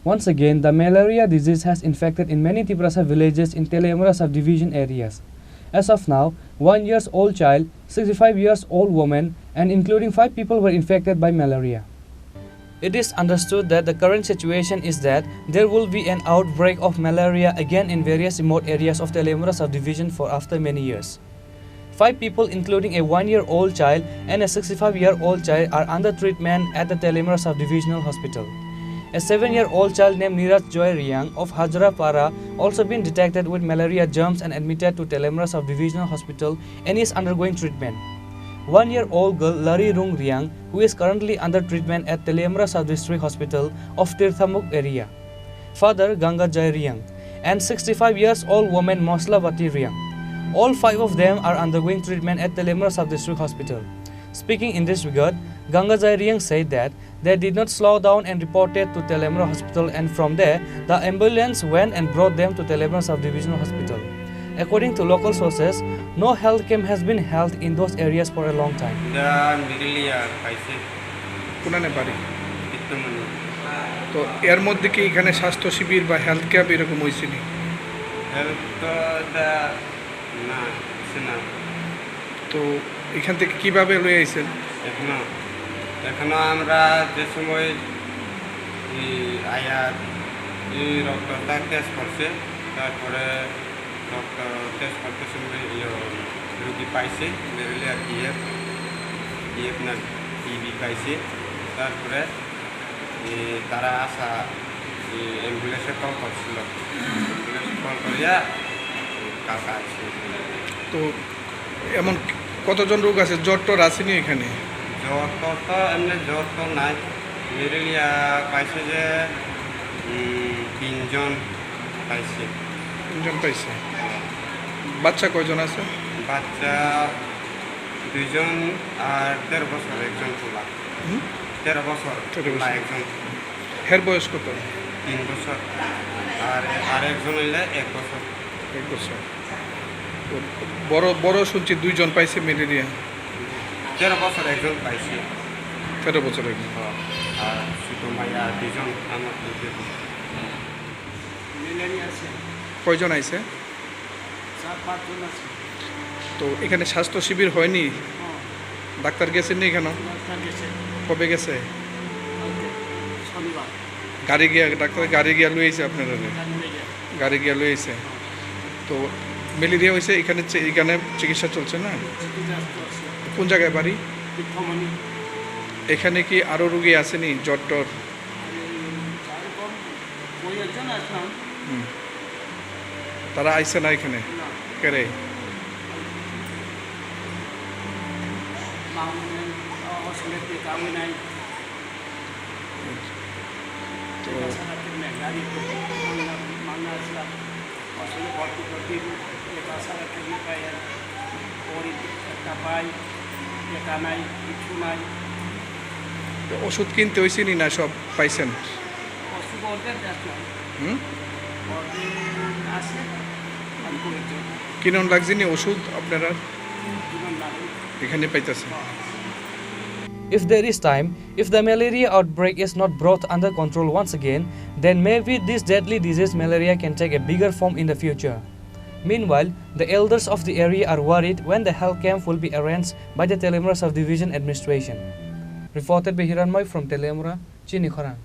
Once again, the malaria disease has infected in many Tiprasa villages in Teliamura subdivision areas. As of now, 1 year old child, 65 years old woman, and including 5 people were infected by malaria. It is understood that the current situation is that there will be an outbreak of malaria again in various remote areas of Teliamura subdivision for after many years. 5 people, including a 1-year-old child and a 65-year-old child, are under treatment at the Teliamura subdivisional hospital. A 7-year-old child named Niraj Joy Riang of Hajrapara also been detected with malaria germs and admitted to Teliamura subdivisional hospital and is undergoing treatment. 1-year-old girl Lari Rung Riang, who is currently under treatment at Teliamura Sub-District Hospital of Tirthamuk area. Father Ganga Jai Riang and 65 years old woman Moslavati Riang. All 5 of them are undergoing treatment at Teliamura Sub-District Hospital. Speaking in this regard, Ganga Jai Riang said that they did not slow down and reported to Teliamura Hospital, and from there, the ambulance went and brought them to Teliamura Sub-Divisional Hospital. According to local sources, no health camp has been held in those areas for a long time. তো এর মধ্যে কি এখানে স্বাস্থ্য শিবির বা health camp এরকম হয়েছিল? তো এখান থেকে কিভাবে লয়ে আইছেন? এখনো আমরা যে সময় আয়া রক্তটা টেস্ট করছে, তারপরে রক্ত টেস্ট করতে সময় রুগী পাইছে ম্যালেরিয়া ইএফ না টিবি পাইছে। তারপরে তারা আসা অ্যাম্বুলেন্সে কল করছিল, অ্যাম্বুলেন্স কল করিয়া কাকা আসছে। তো এমন কতজন রোগ আছে? জ্বর টর আসেনি এখানে? জ্বর তো এমনি জ্বর তো নাই, ম্যালেরিয়া পাইছে যে 3 জন পাইছে। 3 জন পাইছে। বাচ্চা কয়জন আছে? বাচ্চা 2 জন আর 13 বছর একজন তোলা। 13 বছর একজন। হের বয়স কত? 3 বছর। আর একজন হইলে 1 বছর। 1 বছর। বড় বড় শুনছি 2 জন পাইছে ম্যালেরিয়া। 13 বছর একজন পাইছে। 13 বছর একজন। আর ছোটো মাইয়া 2 জন আমার ম্যালেরিয়া আছে। কয়জন আইছে? 4-5 জন আছে। তো এখানে স্বাস্থ্য শিবির হয়নি? ডাক্তার গেছেন না এখানে? ডাক্তার গেছে। কবে গেছে? শনিবার। গাড়ি গিয়া ডাক্তার গাড়ি গিয়া লই আইছে আপনারা? গাড়ি গিয়া লই আইছে। তো ম্যালেরিয়া হয়েছে এখানে চিকিৎসা চলছে না? কোন জায়গায় বাড়ি? এখানে কি আরো রোগী আসেনি জ্বর টর? তারা আইছে না এখানে? কেরে? ওষুধ কিনতে হয়েছে নি না সব পাইছেন? কিনন লাগছে নি ওষুধ আপনারা এখানে পাইতেছেন? If there is time, if the malaria outbreak is not brought under control once again, then maybe this deadly disease malaria can take a bigger form in the future. Meanwhile, the elders of the area are worried when the health camp will be arranged by the Teliamura Subdivision Administration. Reported by Hiranmoy from Teliamura, Chini, Khorang.